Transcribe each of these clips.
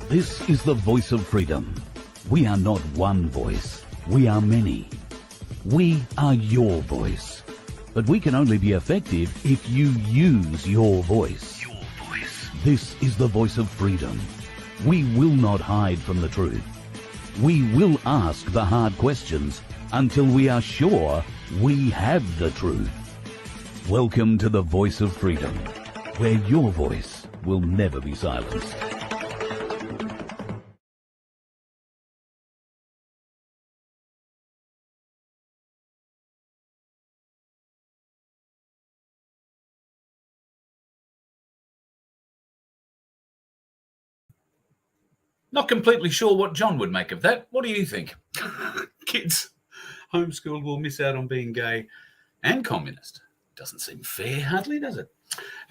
This is the voice of freedom. We are not one voice. We are many. We are your voice. But we can only be effective if you use your voice. Your voice. This is the voice of freedom. We will not hide from the truth. We will ask the hard questions until we are sure we have the truth. Welcome to the voice of freedom, where your voice will never be silenced. Not completely sure what John would make of that. What do you think? Kids homeschooled will miss out on being gay and communist. Doesn't seem fair, hardly, does it?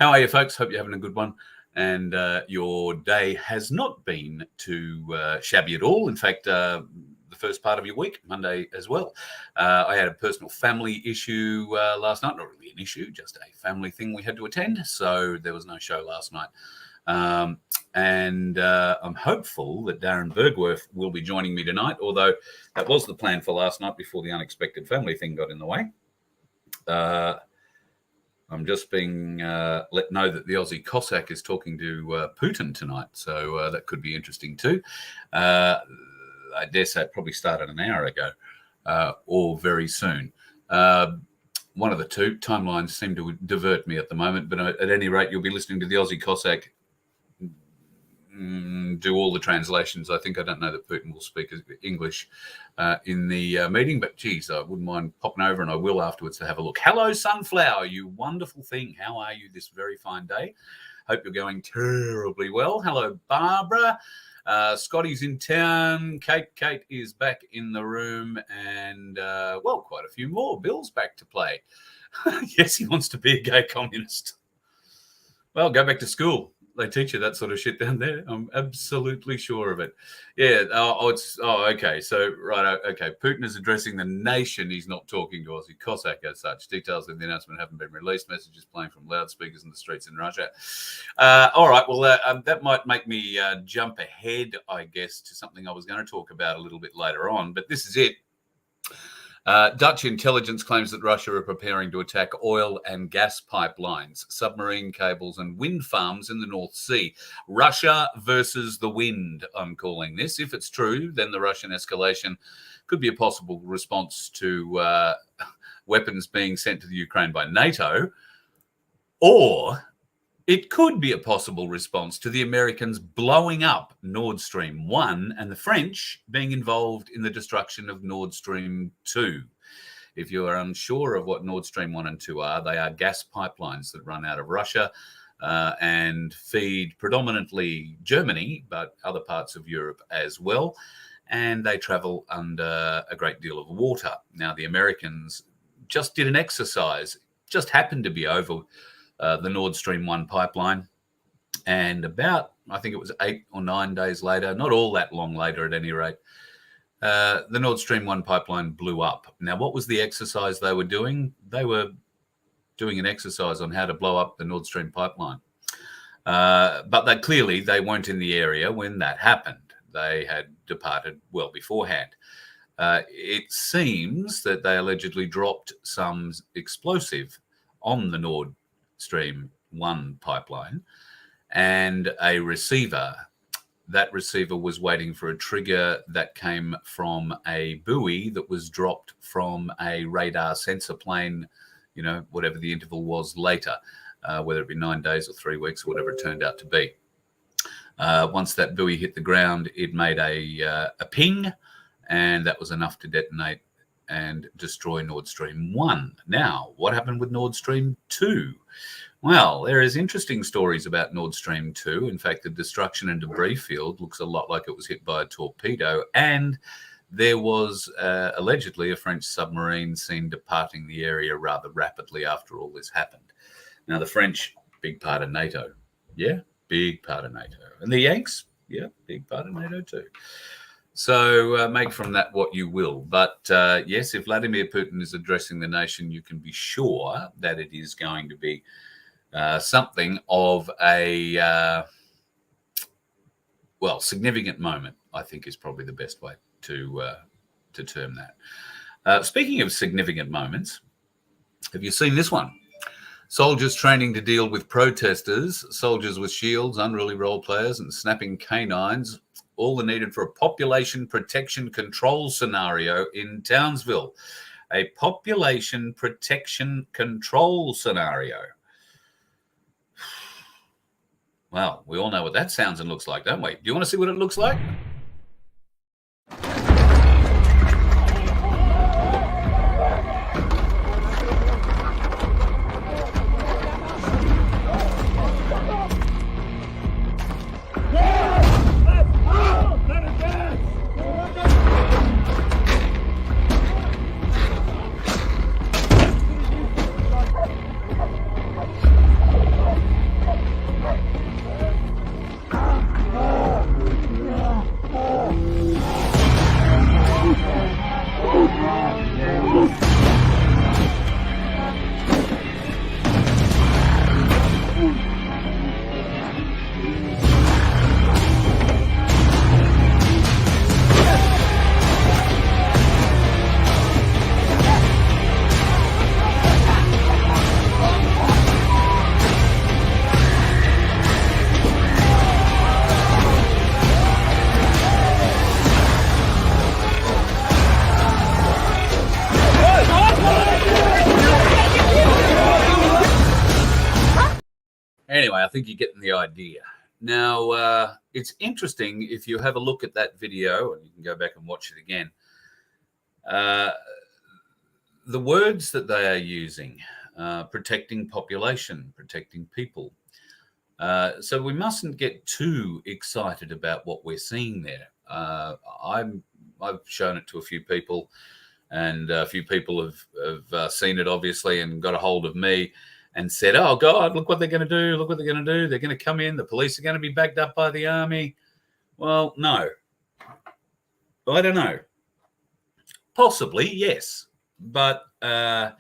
How are you, folks? Hope you're having a good one. And your day has not been too shabby at all. In fact, the first part of your week, Monday as well. I had a personal family issue last night. Not really an issue, just a family thing we had to attend. So there was no show last night. And I'm hopeful that Darren Bergwerf will be joining me tonight, although that was the plan for last night before the unexpected family thing got in the way. I'm just being let know that the Aussie Cossack is talking to Putin tonight, so that could be interesting too. I dare say it probably started an hour ago or very soon. One of the two timelines seem to divert me at the moment, but at any rate, you'll be listening to the Aussie Cossack do all the translations. I don't know that Putin will speak English in the meeting, but geez, I wouldn't mind popping over, and I will afterwards to have a look. Hello, Sunflower, you wonderful thing. How are you this very fine day? Hope you're going terribly well. Hello, Barbara. Scotty's in town. Kate is back in the room, and well, quite a few more. Bill's back to play. Yes, he wants to be a gay communist. Well, go back to school. They teach you that sort of shit down there. I'm absolutely sure of it. Yeah. Okay. So, right. Okay. Putin is addressing the nation. He's not talking to Aussie Cossack as such. Details of the announcement haven't been released. Messages playing from loudspeakers in the streets in Russia. All right. Well, that might make me jump ahead, I guess, to something I was going to talk about a little bit later on. But this is it. Dutch intelligence claims that Russia are preparing to attack oil and gas pipelines, submarine cables and wind farms in the North Sea. Russia versus the wind, I'm calling this. If it's true, then the Russian escalation could be a possible response to weapons being sent to the Ukraine by NATO, or it could be a possible response to the Americans blowing up Nord Stream 1 and the French being involved in the destruction of Nord Stream 2. If you are unsure of what Nord Stream 1 and 2 are, they are gas pipelines that run out of Russia and feed predominantly Germany, but other parts of Europe as well. And they travel under a great deal of water. Now, the Americans just did an exercise, just happened to be over the Nord Stream 1 pipeline. And about, I think it was 8 or 9 days later, not all that long later at any rate, the Nord Stream 1 pipeline blew up. Now, what was the exercise they were doing? They were doing an exercise on how to blow up the Nord Stream pipeline. But they weren't in the area when that happened. They had departed well beforehand. It seems that they allegedly dropped some explosive on the Nord Stream 1 pipeline and a receiver. That receiver was waiting for a trigger that came from a buoy that was dropped from a radar sensor plane, whatever the interval was later, whether it be 9 days or 3 weeks or whatever it turned out to be. Once that buoy hit the ground, it made a ping, and that was enough to detonate and destroy Nord Stream 1. Now, what happened with Nord Stream 2? Well, there is interesting stories about Nord Stream 2. In fact, the destruction and debris field looks a lot like it was hit by a torpedo, and there was allegedly a French submarine seen departing the area rather rapidly after all this happened. Now, the French, big part of NATO. Yeah, big part of NATO. And the Yanks, yeah, big part of NATO too. So make from that what you will. But yes, if Vladimir Putin is addressing the nation, you can be sure that it is going to be something of a well, significant moment, I think, is probably the best way to term that. Speaking of significant moments, have you seen this one? Soldiers training to deal with protesters, soldiers with shields, unruly role players, and snapping canines, all are needed for a population protection control scenario in Townsville. A population protection control scenario. Well, we all know what that sounds and looks like, don't we? Do you want to see what it looks like? Anyway, I think you're getting the idea. Now, it's interesting if you have a look at that video, and you can go back and watch it again. The words that they are using, protecting population, protecting people. So we mustn't get too excited about what we're seeing there. I've shown it to a few people, and a few people have seen it, obviously, and got a hold of me and said, oh, God, look what they're going to do. Look what they're going to do. They're going to come in. The police are going to be backed up by the army. Well, no. I don't know. Possibly, yes. But I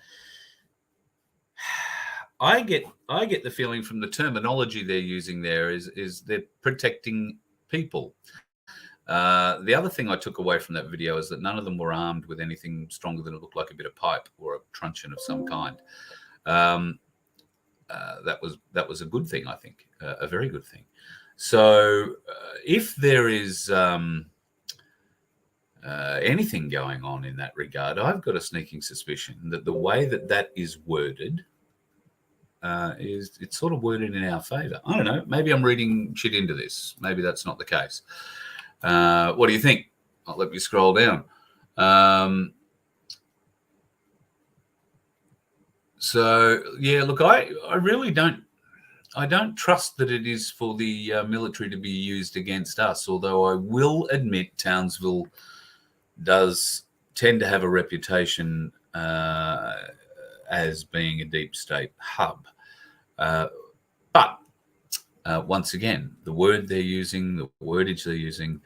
get the feeling from the terminology they're using there is they're protecting people. The other thing I took away from that video is that none of them were armed with anything stronger than it looked like a bit of pipe or a truncheon of some kind. That was a good thing, I think, a very good thing. So if there is anything going on in that regard, I've got a sneaking suspicion that the way that is worded it's sort of worded in our favour. I don't know. Maybe I'm reading shit into this. Maybe that's not the case. What do you think? I'll let you scroll down. So yeah, look, I really don't trust that it is for the military to be used against us, although I will admit Townsville does tend to have a reputation as being a deep state hub. But once again, the word they're using, the wordage they're using,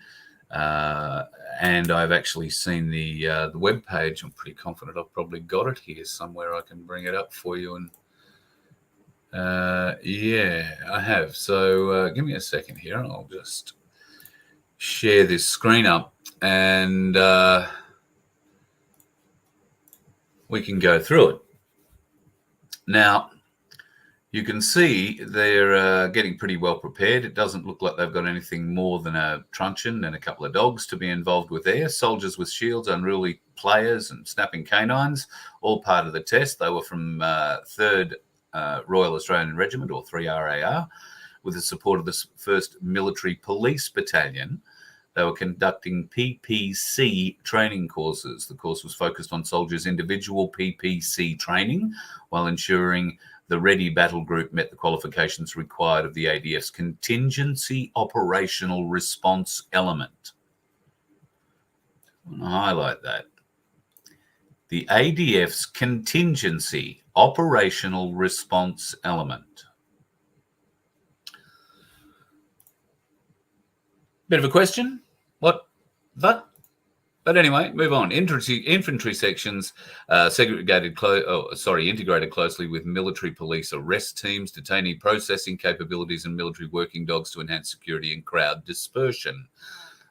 and I've actually seen the web page. I'm pretty confident I've probably got it here somewhere. I can bring it up for you. And yeah, I have. So give me a second here, and I'll just share this screen up, and we can go through it. Now, you can see they're getting pretty well prepared. It doesn't look like they've got anything more than a truncheon and a couple of dogs to be involved with there. Soldiers with shields, unruly players, and snapping canines, all part of the test. They were from 3rd Royal Australian Regiment, or 3RAR, with the support of the 1st Military Police Battalion. They were conducting PPC training courses. The course was focused on soldiers' individual PPC training while ensuring the Ready Battle Group met the qualifications required of the ADF's Contingency Operational Response Element. I want to highlight that. The ADF's Contingency Operational Response Element. Bit of a question. What? That? But anyway, move on. Infantry sections integrated closely with military police arrest teams, detainee processing capabilities, and military working dogs to enhance security and crowd dispersion.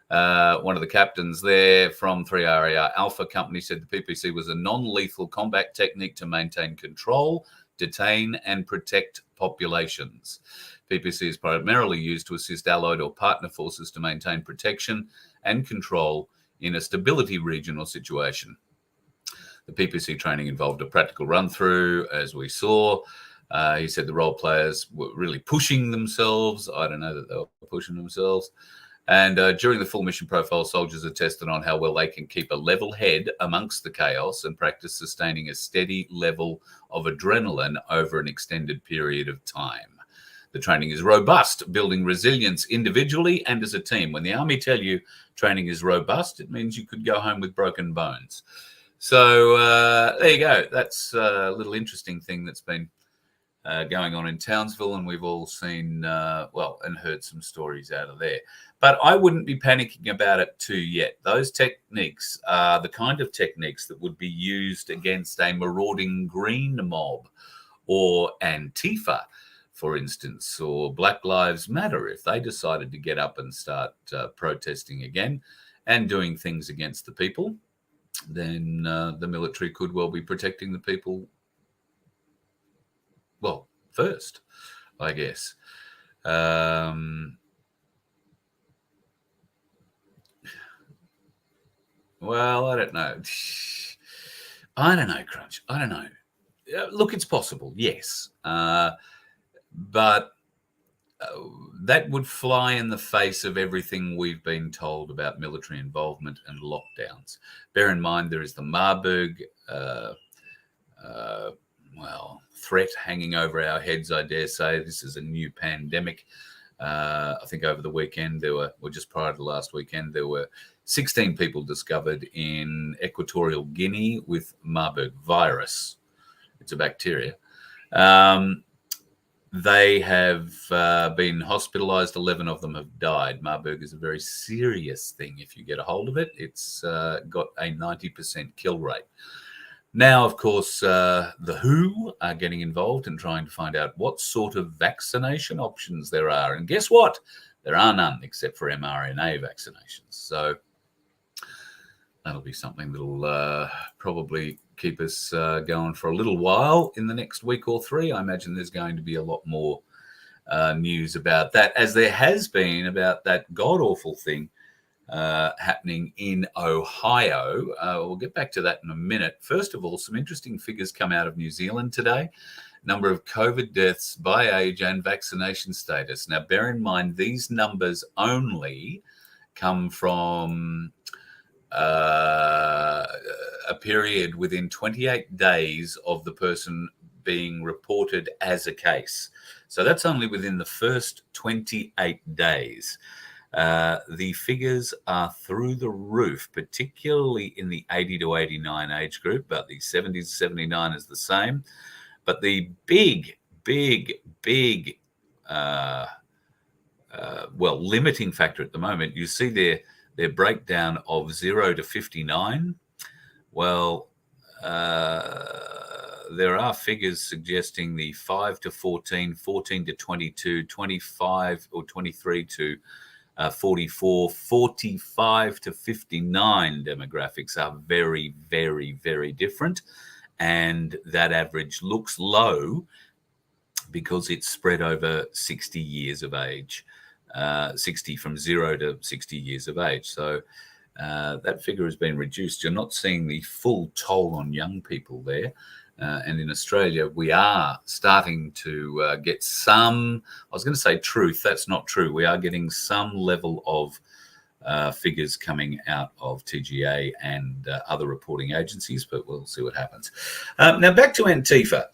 One of the captains there from 3RAR Alpha Company said the PPC was a non-lethal combat technique to maintain control, detain, and protect populations. PPC is primarily used to assist allied or partner forces to maintain protection and control in a stability region or situation. The PPC training involved a practical run-through, as we saw. He said the role players were really pushing themselves. I don't know that they were pushing themselves. And during the full mission profile, soldiers are tested on how well they can keep a level head amongst the chaos and practice sustaining a steady level of adrenaline over an extended period of time. The training is robust, building resilience individually and as a team. When the Army tell you training is robust, it means you could go home with broken bones. So there you go. That's a little interesting thing that's been going on in Townsville, and we've all seen, and heard some stories out of there. But I wouldn't be panicking about it too yet. Those techniques are the kind of techniques that would be used against a marauding green mob or Antifa, for instance, or Black Lives Matter. If they decided to get up and start protesting again and doing things against the people, then the military could well be protecting the people, well, first, I guess. Well, I don't know. Crunch. I don't know. Look, it's possible, yes. But that would fly in the face of everything we've been told about military involvement and lockdowns. Bear in mind, there is the Marburg threat hanging over our heads, I dare say. This is a new pandemic. I think over the weekend, just prior to last weekend, there were 16 people discovered in Equatorial Guinea with Marburg virus. It's a bacteria. They have been hospitalized. 11 of them have died. Marburg is a very serious thing. If you get a hold of it, it's got a 90% kill rate. Now, of course, the WHO are getting involved in trying to find out what sort of vaccination options there are. And guess what? There are none except for mRNA vaccinations. So that'll be something that'll probably keep us going for a little while in the next week or three. I imagine there's going to be a lot more news about that, as there has been about that god-awful thing happening in Ohio. We'll get back to that in a minute. First of all, some interesting figures come out of New Zealand today. Number of COVID deaths by age and vaccination status. Now, bear in mind, these numbers only come from a period within 28 days of the person being reported as a case. So that's only within the first 28 days. The figures are through the roof, particularly in the 80 to 89 age group, but the 70 to 79 is the same. But the big limiting factor at the moment, you see their breakdown of 0 to 59. Well, there are figures suggesting the 5 to 14, 14 to 22, 25 or 23 to 44, 45 to 59 demographics are very, very, very different. And that average looks low because it's spread over 60 years of age, 60 from 0 to 60 years of age. So that figure has been reduced. You're not seeing the full toll on young people there. And in Australia, we are starting to get some, I was going to say truth, that's not true. We are getting some level of figures coming out of TGA and other reporting agencies, but we'll see what happens. Now, back to Antifa.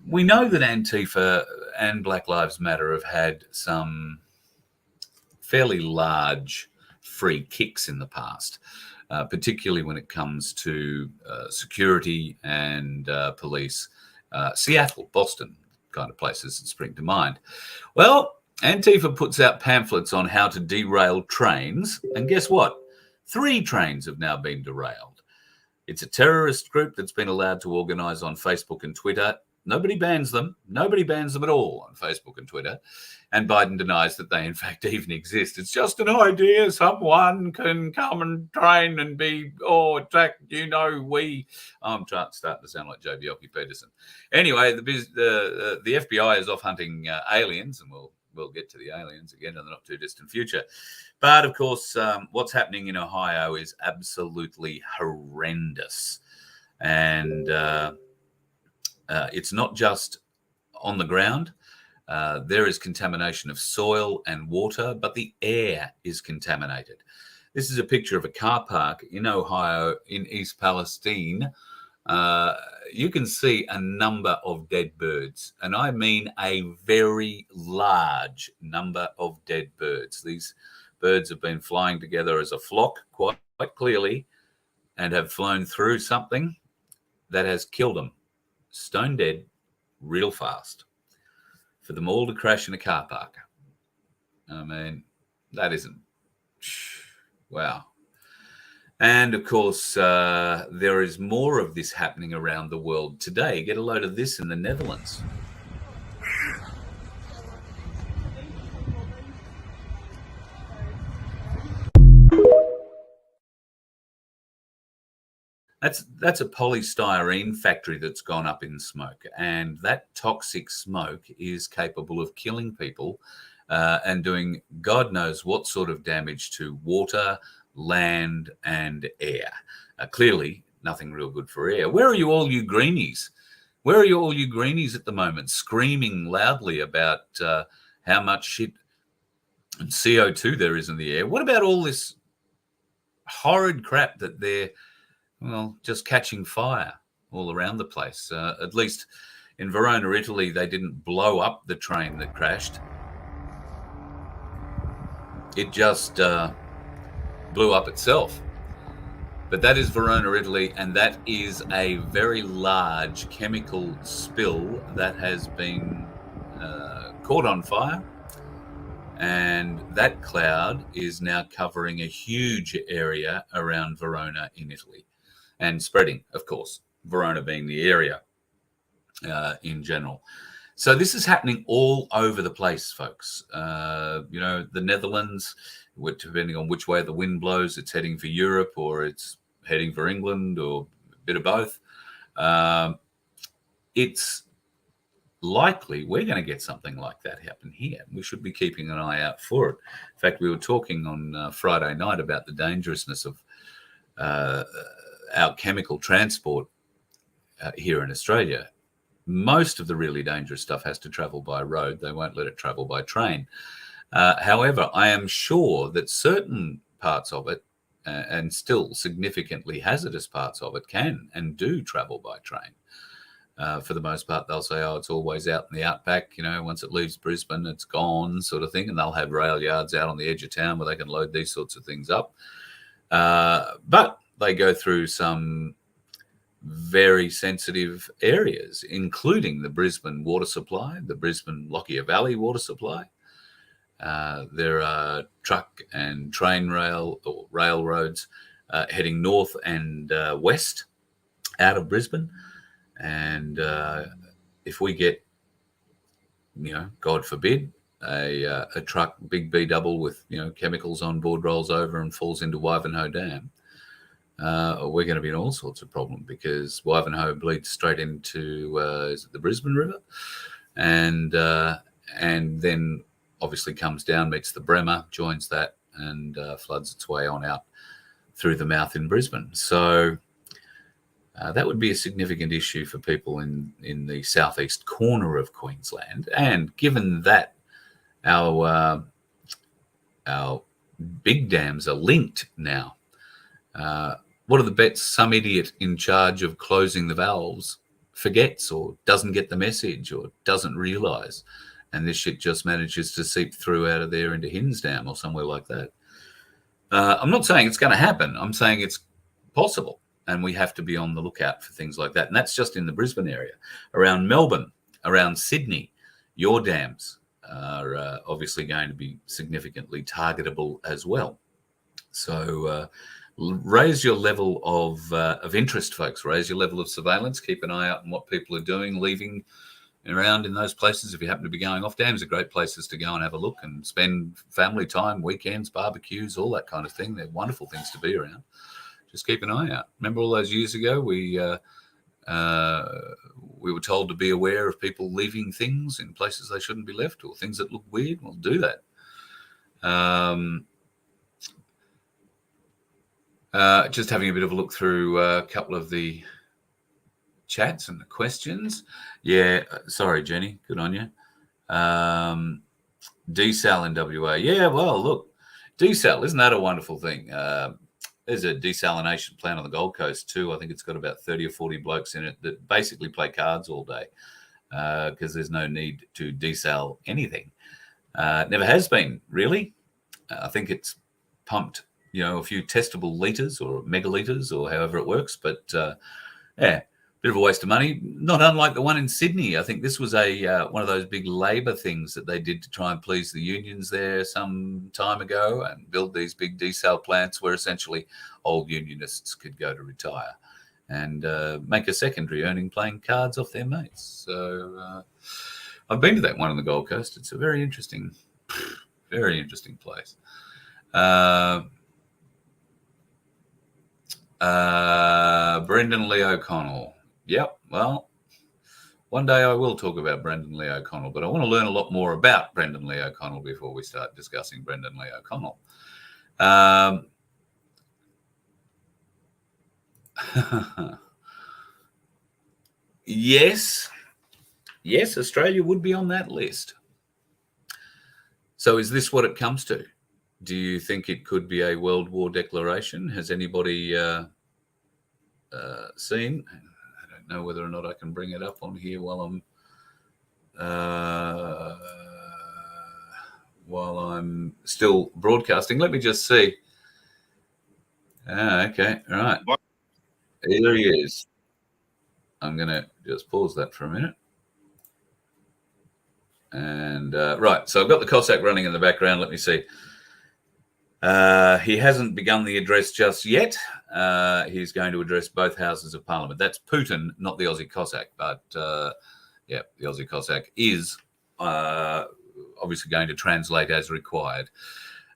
We know that Antifa and Black Lives Matter have had some fairly large free kicks in the past. Particularly when it comes to security and police. Seattle, Boston, kind of places that spring to mind. Well, Antifa puts out pamphlets on how to derail trains, and guess what? 3 trains have now been derailed. It's a terrorist group that's been allowed to organise on Facebook and Twitter. Nobody bans them. Nobody bans them at all on Facebook and Twitter. And Biden denies that they, in fact, even exist. It's just an idea. Someone can come and train and be, attack, I'm starting to sound like Joe Bjelke-Peterson. Anyway, the FBI is off hunting aliens, and we'll get to the aliens again in the not too distant future. But of course, what's happening in Ohio is absolutely horrendous. And it's not just on the ground. There is contamination of soil and water, but the air is contaminated. This is a picture of a car park in Ohio, in East Palestine. You can see a number of dead birds, and I mean a very large number of dead birds. These birds have been flying together as a flock quite clearly and have flown through something that has killed them, stone dead, real fast. For them all to crash in a car park. I mean, that isn't... Wow. And of course, there is more of this happening around the world today. Get a load of this in the Netherlands. That's a polystyrene factory that's gone up in smoke, and that toxic smoke is capable of killing people and doing God knows what sort of damage to water, land, and air. Clearly, nothing real good for air. Where are you all you greenies? Where are you all you greenies at the moment, screaming loudly about how much shit and CO2 there is in the air? What about all this horrid crap that they're just catching fire all around the place? At least in Verona, Italy, they didn't blow up the train that crashed. It just blew up itself. But that is Verona, Italy, and that is a very large chemical spill that has been caught on fire. And that cloud is now covering a huge area around Verona in Italy. And spreading, of course, Verona being the area in general. So this is happening all over the place, folks. The Netherlands, depending on which way the wind blows, it's heading for Europe or it's heading for England or a bit of both. It's likely we're going to get something like that happen here. We should be keeping an eye out for it. In fact, we were talking on Friday night about the dangerousness of our chemical transport here in Australia. Most of the really dangerous stuff has to travel by road. They won't let it travel by train. However, I am sure that certain parts of it, and still significantly hazardous parts of it, can and do travel by train. For the most part, they'll say, it's always out in the outback. Once it leaves Brisbane, it's gone, sort of thing. And they'll have rail yards out on the edge of town where they can load these sorts of things up. But they go through some very sensitive areas, including the Brisbane water supply, the Brisbane Lockyer Valley water supply. There are truck and train railroads heading north and west out of Brisbane. And if we get, God forbid, a truck, big B double with, chemicals on board rolls over and falls into Wivenhoe Dam, we're going to be in all sorts of problems, because Wivenhoe bleeds straight into the Brisbane River, and then obviously comes down, meets the Bremer, joins that, and floods its way on out through the mouth in Brisbane. So that would be a significant issue for people in the southeast corner of Queensland. And given that our big dams are linked now, what are the bets some idiot in charge of closing the valves forgets or doesn't get the message or doesn't realise, and this shit just manages to seep through out of there into Hinsdam or somewhere like that? I'm not saying it's going to happen. I'm saying it's possible, and we have to be on the lookout for things like that. And that's just in the Brisbane area. Around Melbourne, around Sydney, your dams are obviously going to be significantly targetable as well. So raise your level of interest, folks. Raise your level of surveillance. Keep an eye out on what people are doing, leaving around in those places. If you happen to be going off, dams are great places to go and have a look and spend family time, weekends, barbecues, all that kind of thing. They're wonderful things to be around. Just keep an eye out. Remember all those years ago, we were told to be aware of people leaving things in places they shouldn't be left, or things that look weird. Well, do that. Just having a bit of a look through a couple of the chats and the questions. Yeah, sorry, Jenny. Good on you. Desal in WA. Yeah, well, look, desal, isn't that a wonderful thing? There's a desalination plant on the Gold Coast too. I think it's got about 30 or 40 blokes in it that basically play cards all day because there's no need to desal anything. It never has been, really. I think it's pumped, a few testable litres or megalitres or however it works. But, yeah, bit of a waste of money. Not unlike the one in Sydney. I think this was one of those big Labor things that they did to try and please the unions there some time ago and build these big desal plants where essentially old unionists could go to retire and make a secondary earning playing cards off their mates. So I've been to that one on the Gold Coast. It's a very interesting place. Brendan Lee O'Connell. Yep. Well, one day I will talk about Brendan Lee O'Connell, but I want to learn a lot more about Brendan Lee O'Connell before we start discussing Brendan Lee O'Connell. Yes, Australia would be on that list. So is this what it comes to? Do you think it could be a World War declaration? Has anybody seen? I don't know whether or not I can bring it up on here while I'm still broadcasting. Let me just see. Okay, all right. Here he is. I'm going to just pause that for a minute. And right, so I've got the Cossack running in the background. Let me see. He hasn't begun the address just yet. He's going to address both houses of parliament. That's Putin, not the Aussie Cossack. But, yeah, the Aussie Cossack is obviously going to translate as required.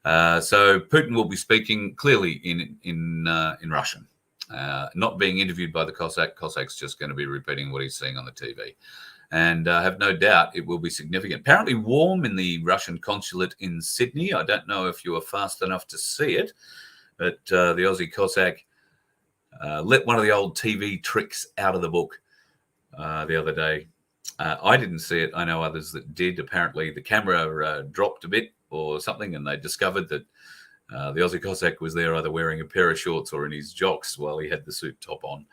So Putin will be speaking clearly in Russian, not being interviewed by the Cossack. Cossack's just going to be repeating what he's seeing on the TV. And I have no doubt it will be significant. Apparently warm in the Russian consulate in Sydney. I don't know if you were fast enough to see it, but the Aussie Cossack let one of the old TV tricks out of the book the other day. I didn't see it. I know others that did. Apparently the camera dropped a bit or something, and they discovered that the Aussie Cossack was there either wearing a pair of shorts or in his jocks while he had the suit top on.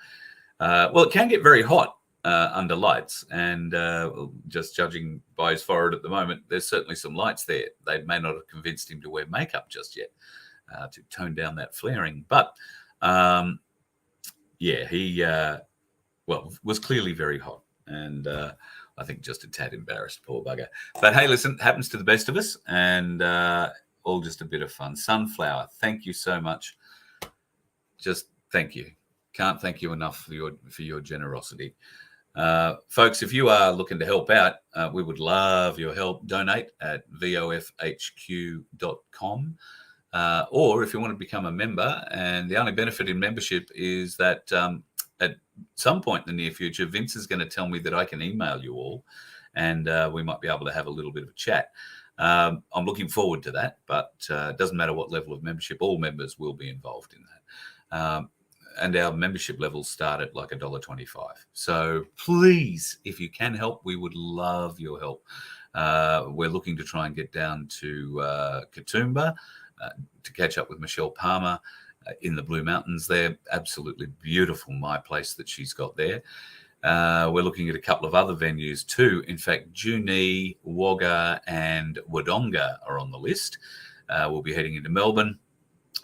Well, it can get very hot under lights, and just judging by his forehead at the moment, there's certainly some lights there. They may not have convinced him to wear makeup just yet to tone down that flaring. But yeah, he was clearly very hot, and I think just a tad embarrassed, poor bugger. But hey, listen, happens to the best of us, and all just a bit of fun. Sunflower, thank you so much. Just thank you. Can't thank you enough for your generosity. Folks, if you are looking to help out, we would love your help. Donate at vofhq.com. Or if you want to become a member, and the only benefit in membership is that at some point in the near future, Vince is going to tell me that I can email you all, and we might be able to have a little bit of a chat. I'm looking forward to that, but it doesn't matter what level of membership, all members will be involved in that. And our membership levels start at like $1.25. So please, if you can help, we would love your help. We're looking to try and get down to Katoomba to catch up with Michelle Palmer in the Blue Mountains there. Absolutely beautiful, my place that she's got there. We're looking at a couple of other venues too. In fact, Junee, Wagga and Wodonga are on the list. We'll be heading into Melbourne.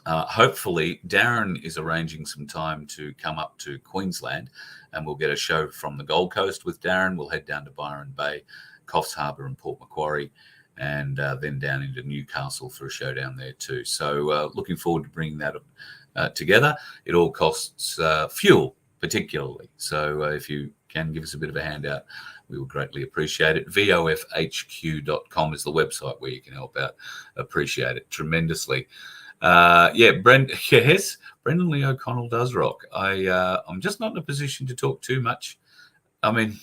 Hopefully, Darren is arranging some time to come up to Queensland, and we'll get a show from the Gold Coast with Darren. We'll head down to Byron Bay, Coffs Harbour and Port Macquarie, and then down into Newcastle for a showdown there too. So looking forward to bringing that together. It all costs fuel, particularly. So if you can give us a bit of a handout, we will greatly appreciate it. VoFHQ.com is the website where you can help out. Appreciate it tremendously. Brendan Lee O'Connell does rock. I'm just not in a position to talk too much. I mean,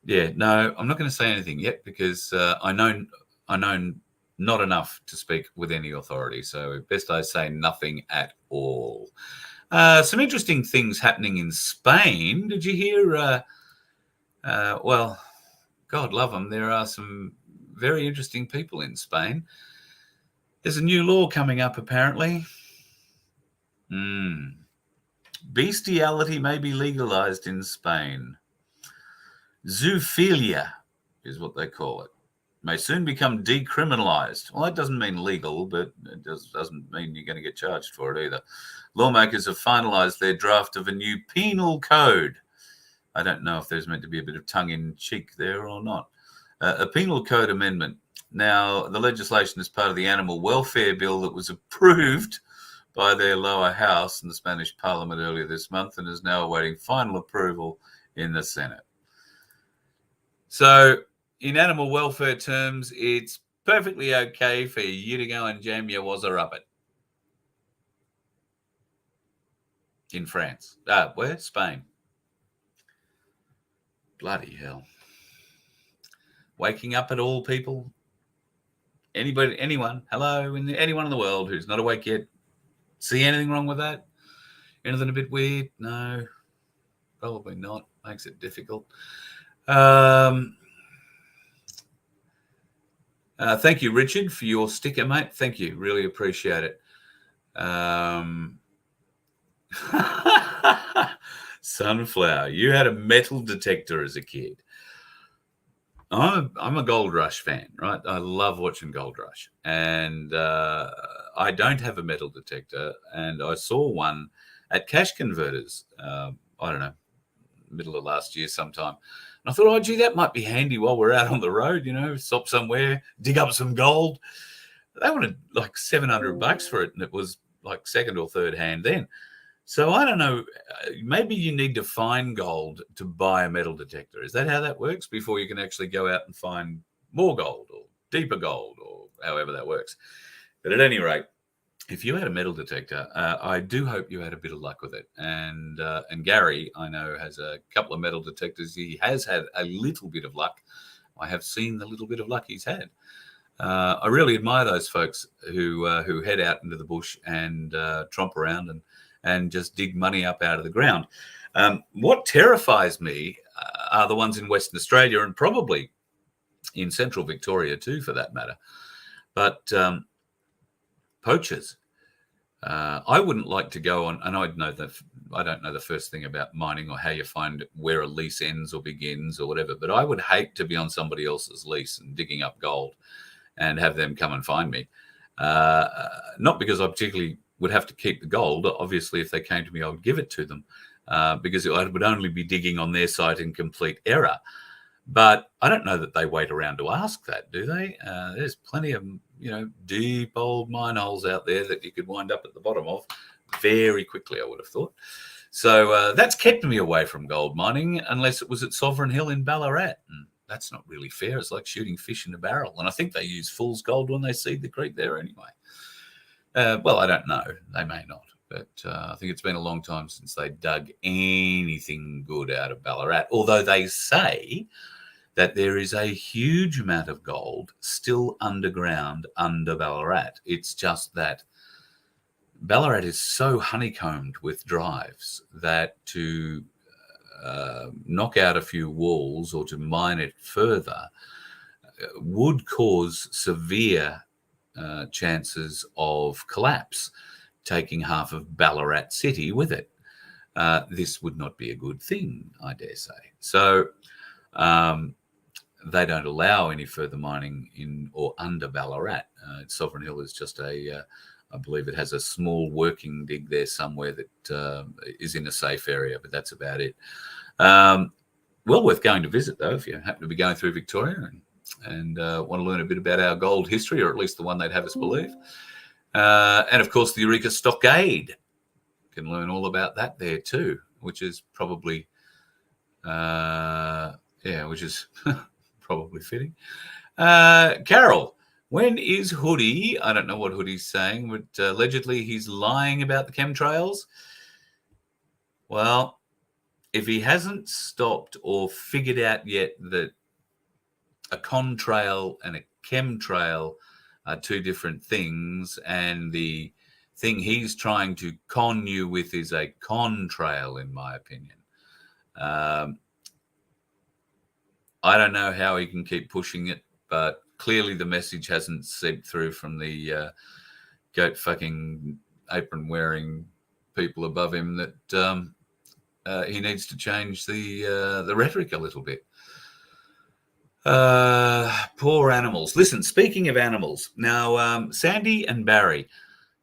I'm not going to say anything yet because I know not enough to speak with any authority. So best I say nothing at all. Some interesting things happening in Spain. Did you hear? Well, God love them. There are some very interesting people in Spain. There's a new law coming up, apparently. Bestiality may be legalized in Spain. Zoophilia is what they call it. May soon become decriminalized. Well, that doesn't mean legal, but it doesn't mean you're going to get charged for it either. Lawmakers have finalized their draft of a new penal code. I don't know if there's meant to be a bit of tongue-in-cheek there or not. A penal code amendment. Now, the legislation is part of the animal welfare bill that was approved by their lower house in the Spanish parliament earlier this month and is now awaiting final approval in the Senate. So, in animal welfare terms, it's perfectly okay for you to go and jam your wazzer up it. In France. Where? Spain. Bloody hell. Waking up at all, people. Anyone, hello, anyone in the world who's not awake yet, see anything wrong with that? Anything a bit weird? No, probably not. Makes it difficult. Thank you, Richard, for your sticker, mate. Thank you. Really appreciate it. Sunflower, you had a metal detector as a kid. I'm a Gold Rush fan, right? I love watching Gold Rush. And I don't have a metal detector. And I saw one at Cash Converters, I don't know, middle of last year sometime. And I thought, oh, gee, that might be handy while we're out on the road, stop somewhere, dig up some gold. They wanted like $700 for it. And it was like second or third hand then. So I don't know, maybe you need to find gold to buy a metal detector. Is that how that works before you can actually go out and find more gold or deeper gold or however that works? But at any rate, if you had a metal detector, I do hope you had a bit of luck with it. And Gary, I know, has a couple of metal detectors. He has had a little bit of luck. I have seen the little bit of luck he's had. I really admire those folks who head out into the bush and tromp around and just dig money up out of the ground. What terrifies me are the ones in Western Australia and probably in Central Victoria too, for that matter. But poachers, I wouldn't like to go on, and I don't know the first thing about mining or how you find where a lease ends or begins or whatever, but I would hate to be on somebody else's lease and digging up gold and have them come and find me. Not because I particularly would have to keep the gold. Obviously, if they came to me, I would give it to them because I would only be digging on their site in complete error. But I don't know that they wait around to ask that, do they? There's plenty of, deep old mine holes out there that you could wind up at the bottom of very quickly, I would have thought. So that's kept me away from gold mining unless it was at Sovereign Hill in Ballarat. And that's not really fair. It's like shooting fish in a barrel. And I think they use fool's gold when they seed the creek there anyway. Well, I don't know. They may not. But I think it's been a long time since they dug anything good out of Ballarat. Although they say that there is a huge amount of gold still underground under Ballarat. It's just that Ballarat is so honeycombed with drives that to knock out a few walls or to mine it further would cause severe chances of collapse, taking half of Ballarat city with it. This would not be a good thing, I dare say. So they don't allow any further mining in or under Ballarat. Sovereign Hill is just I believe it has a small working dig there somewhere that is in a safe area, but that's about it. Well worth going to visit, though, if you happen to be going through Victoria and and want to learn a bit about our gold history, or at least the one they'd have us believe. And of course, the Eureka Stockade. Can learn all about that there too, which is probably, which is probably fitting. Carol, when is Hoodie? I don't know what Hoodie's saying, but allegedly he's lying about the chemtrails. Well, if he hasn't stopped or figured out yet that a contrail and a chemtrail are two different things, and the thing he's trying to con you with is a contrail, in my opinion. I don't know how he can keep pushing it, but clearly the message hasn't seeped through from the goat fucking apron wearing people above him that he needs to change the rhetoric a little bit. Poor animals. Listen, speaking of animals, now Sandy and Barry,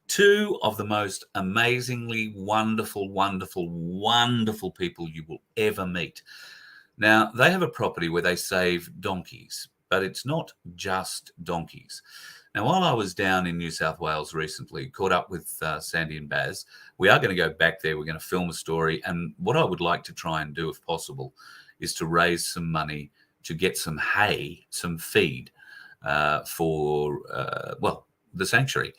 two of the most amazingly wonderful, wonderful, wonderful people you will ever meet. Now, they have a property where they save donkeys, but it's not just donkeys. Now, while I was down in New South Wales recently, caught up with Sandy and Baz, we are going to go back there. We're going to film a story. And what I would like to try and do, if possible, is to raise some money to get some hay, some feed for the sanctuary.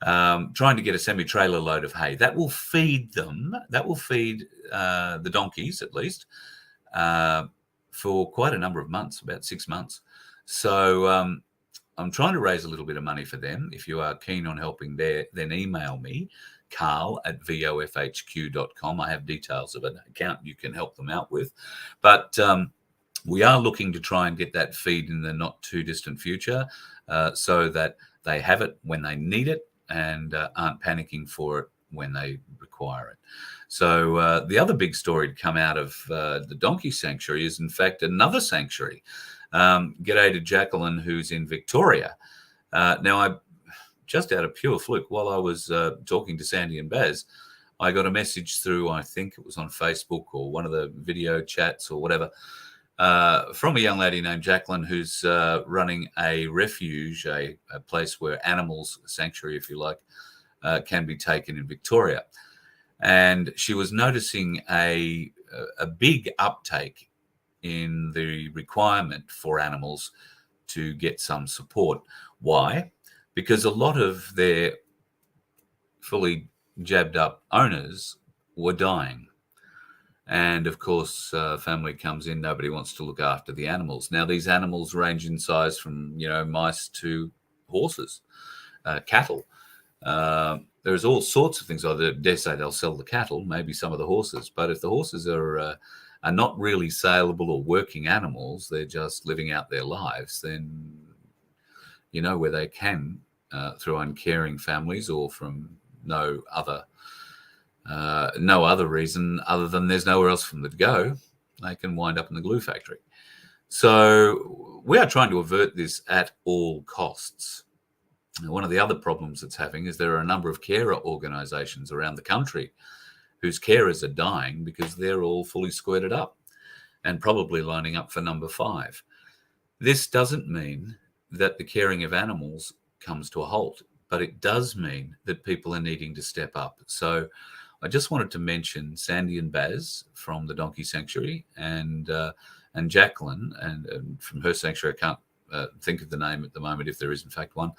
Trying to get a semi-trailer load of hay. That will feed them. That will feed the donkeys, at least, for quite a number of months, about 6 months. So I'm trying to raise a little bit of money for them. If you are keen on helping there, then email me, carl@vofhq.com. I have details of an account you can help them out with. But we are looking to try and get that feed in the not too distant future so that they have it when they need it and aren't panicking for it when they require it. So the other big story to come out of the donkey sanctuary is, in fact, another sanctuary. G'day to Jacqueline, who's in Victoria. Now, I just out of pure fluke, while I was talking to Sandy and Baz, I got a message through, I think it was on Facebook or one of the video chats or whatever, from a young lady named Jacqueline, who's running a refuge, a place where animals, a sanctuary, if you like, can be taken in Victoria. And she was noticing a big uptake in the requirement for animals to get some support. Why? Because a lot of their fully jabbed up owners were dying. And of course, family comes in, nobody wants to look after the animals. Now, these animals range in size from, mice to horses, cattle. There's all sorts of things. I dare say they'll sell the cattle, maybe some of the horses. But if the horses are not really saleable or working animals, they're just living out their lives, then, where they can, through uncaring families or from no other reason other than there's nowhere else for them to go, they can wind up in the glue factory. So we are trying to avert this at all costs. Now, one of the other problems it's having is there are a number of carer organisations around the country whose carers are dying because they're all fully squirted up and probably lining up for number 5. This doesn't mean that the caring of animals comes to a halt, but it does mean that people are needing to step up. So I just wanted to mention Sandy and Baz from the Donkey Sanctuary and Jacqueline and from her sanctuary. I can't think of the name at the moment, if there is in fact one.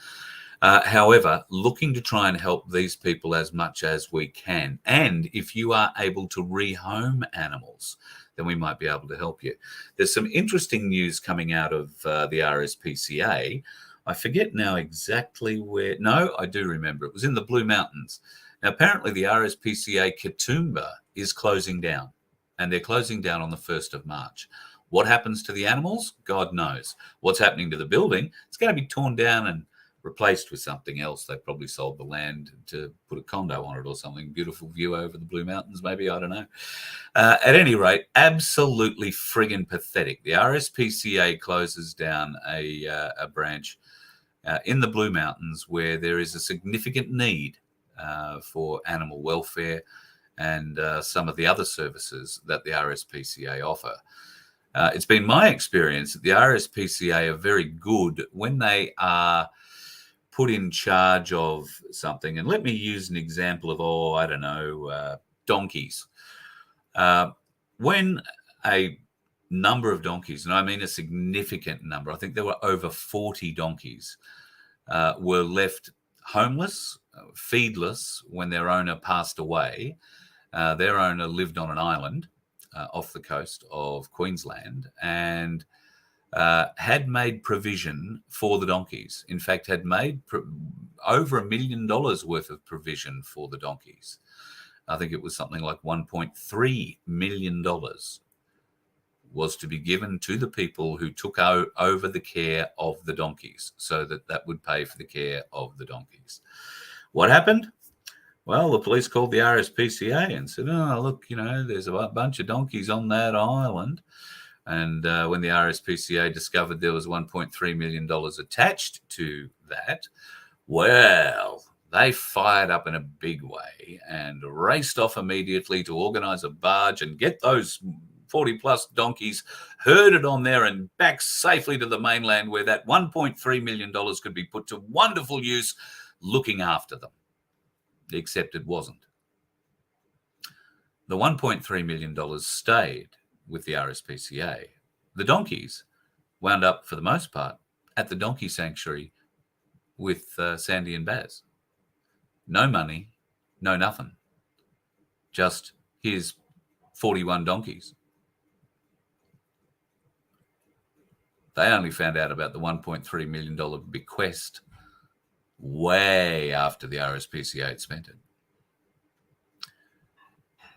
However, looking to try and help these people as much as we can. And if you are able to rehome animals, then we might be able to help you. There's some interesting news coming out of the RSPCA. I forget now exactly where. No, I do remember. It was in the Blue Mountains. Now, apparently the RSPCA Katoomba is closing down, and they're closing down on the 1st of March. What happens to the animals? God knows. What's happening to the building? It's going to be torn down and replaced with something else. They probably sold the land to put a condo on it or something. Beautiful view over the Blue Mountains, maybe. I don't know. At any rate, absolutely friggin' pathetic. The RSPCA closes down a branch in the Blue Mountains where there is a significant need for animal welfare and some of the other services that the RSPCA offer. It's been my experience that the RSPCA are very good when they are put in charge of something. And let me use an example of, donkeys. When a number of donkeys, and I mean a significant number, I think there were over 40 donkeys, were left homeless, feedless when their owner passed away. Their owner lived on an island off the coast of Queensland and had made provision for the donkeys. In fact, had made over $1 million worth of provision for the donkeys. I think it was something like $1.3 million was to be given to the people who took over the care of the donkeys, so that would pay for the care of the donkeys. What happened? Well, the police called the RSPCA and said, oh, look, there's a bunch of donkeys on that island. And when the RSPCA discovered there was $1.3 million attached to that, well, they fired up in a big way and raced off immediately to organise a barge and get those 40-plus donkeys herded on there and back safely to the mainland, where that $1.3 million could be put to wonderful use looking after them. Except it wasn't. The $1.3 million stayed with the RSPCA. The donkeys wound up, for the most part, at the donkey sanctuary with Sandy and Baz. No money, no nothing. Just here's 41 donkeys. They only found out about the $1.3 million bequest way after the RSPCA had spent it.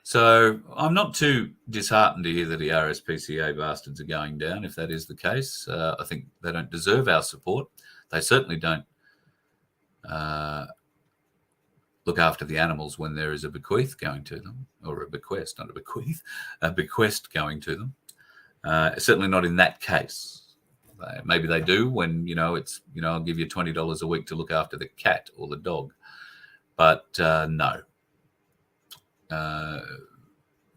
So I'm not too disheartened to hear that the RSPCA bastards are going down. If that is the case, I think they don't deserve our support. They certainly don't look after the animals when there is a bequeath going to them, or a bequest, not a bequeath, a bequest going to them. Certainly not in that case. Maybe they do when, it's, I'll give you $20 a week to look after the cat or the dog. But no.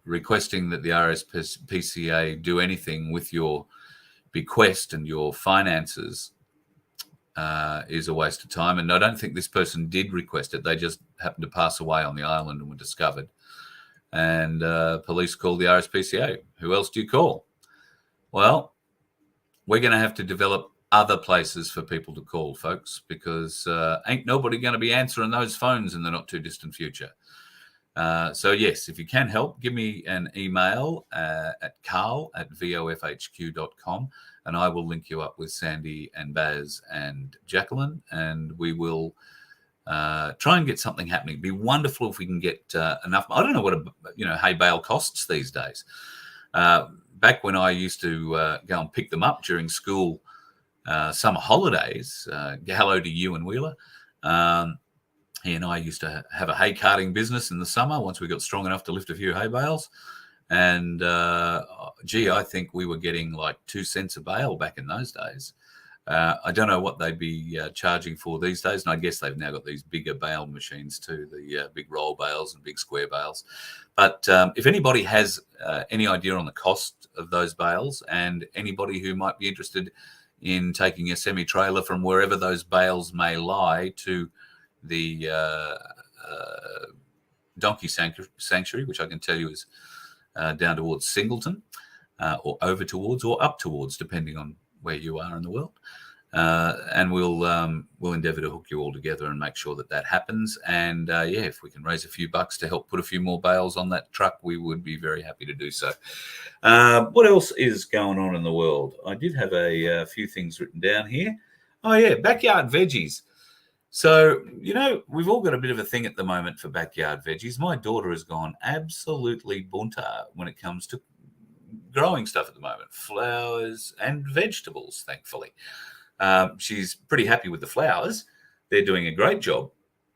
Requesting that the RSPCA do anything with your bequest and your finances is a waste of time. And I don't think this person did request it. They just happened to pass away on the island and were discovered. And police called the RSPCA. Who else do you call? Well, we're going to have to develop other places for people to call, folks, because ain't nobody going to be answering those phones in the not too distant future. So yes, if you can help, give me an email at carl@vofhq.com, and I will link you up with Sandy and Baz and Jacqueline, and we will try and get something happening. It'd be wonderful if we can get enough. I don't know what hay bale costs these days. Back when I used to go and pick them up during school summer holidays, hello to you and Wheeler. He and I used to have a hay carting business in the summer once we got strong enough to lift a few hay bales. And, I think we were getting like 2 cents a bale back in those days. I don't know what they'd be charging for these days. And I guess they've now got these bigger bale machines too, the big roll bales and big square bales. But if anybody has any idea on the cost of those bales, and anybody who might be interested in taking a semi-trailer from wherever those bales may lie to the donkey sanctuary, which I can tell you is down towards Singleton, or over towards, or up towards, depending on where you are in the world. And we'll endeavour to hook you all together and make sure that happens. And if we can raise a few bucks to help put a few more bales on that truck, we would be very happy to do so. What else is going on in the world? I did have a few things written down here. Oh yeah, backyard veggies. So, we've all got a bit of a thing at the moment for backyard veggies. My daughter has gone absolutely bunter when it comes to growing stuff at the moment, flowers and vegetables, thankfully. She's pretty happy with the flowers. They're doing a great job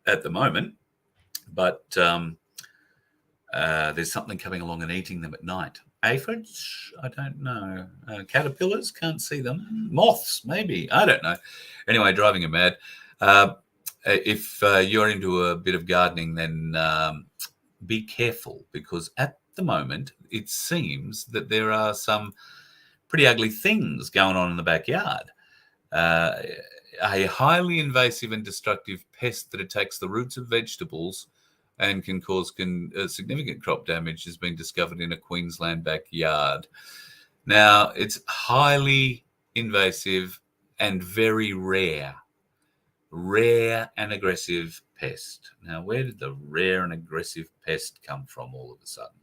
at the moment, but there's something coming along and eating them at night. Aphids? I don't know. Caterpillars? Can't see them. Moths? Maybe. I don't know. Anyway, driving her mad. If you're into a bit of gardening, then be careful, because at the moment it seems that there are some pretty ugly things going on in the backyard. A highly invasive and destructive pest that attacks the roots of vegetables and can cause significant crop damage has been discovered in a Queensland backyard. Now, it's highly invasive and very rare and aggressive pest. Now, where did the rare and aggressive pest come from all of a sudden?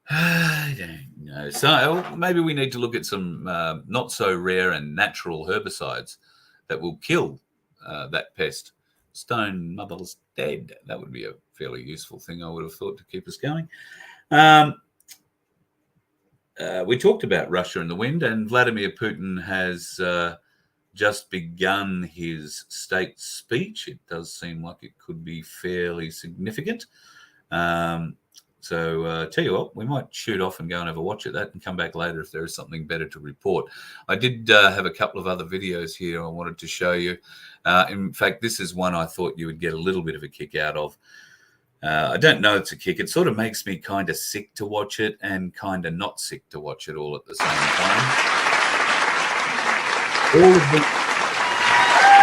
I don't know. So maybe we need to look at some not so rare and natural herbicides that will kill that pest. Stone mother's dead. That would be a fairly useful thing, I would have thought, to keep us going. We talked about Russia and the wind, and Vladimir Putin has just begun his state speech. It does seem like it could be fairly significant. So tell you what, we might shoot off and go and have a watch at that and come back later if there is something better to report. I did have a couple of other videos here I wanted to show you. In fact, this is one I thought you would get a little bit of a kick out of. I don't know it's a kick. It sort of makes me kind of sick to watch it and kind of not sick to watch it all at the same time. All of them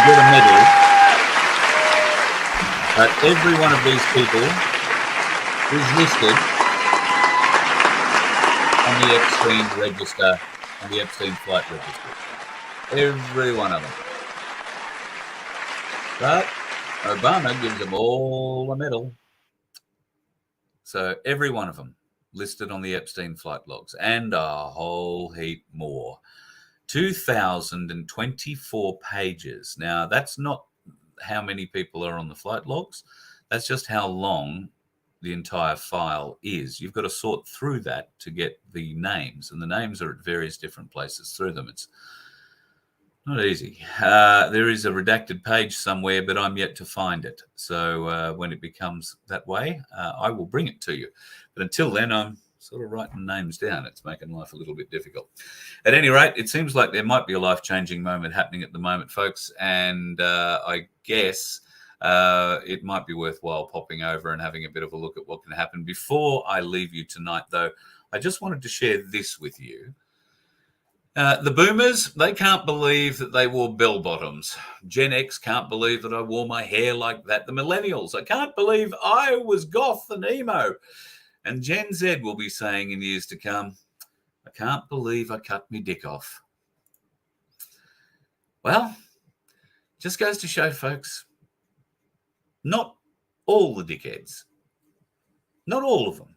get a medal, but every one of these people is listed on the Epstein register, on the Epstein flight register. Every one of them. But Obama gives them all a medal. So every one of them listed on the Epstein flight logs, and a whole heap more. 2,024 pages. Now, that's not how many people are on the flight logs. That's just how long the entire file is. You've got to sort through that to get the names, and the names are at various different places through them. It's not easy. There is a redacted page somewhere, but I'm yet to find it. So when it becomes that way, I will bring it to you. But until then, I'm sort of writing names down. It's making life a little bit difficult. At any rate, it seems like there might be a life-changing moment happening at the moment, folks, and I guess it might be worthwhile popping over and having a bit of a look at what can happen. Before I leave you tonight, though, I just wanted to share this with you. The boomers, they can't believe that they wore bell-bottoms. Gen X can't believe that I wore my hair like that. The millennials, I can't believe I was goth and emo. And Gen Z will be saying in years to come, I can't believe I cut me dick off. Well, just goes to show, folks, not all the dickheads, not all of them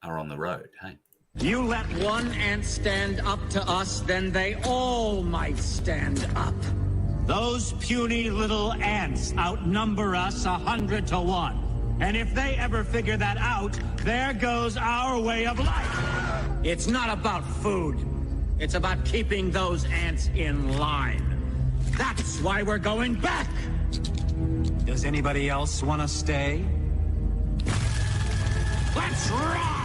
are on the road, hey? You let one ant stand up to us, then they all might stand up. Those puny little ants outnumber us 100 to 1. And if they ever figure that out, there goes our way of life. It's not about food. It's about keeping those ants in line. That's why we're going back. Does anybody else want to stay? Let's rock!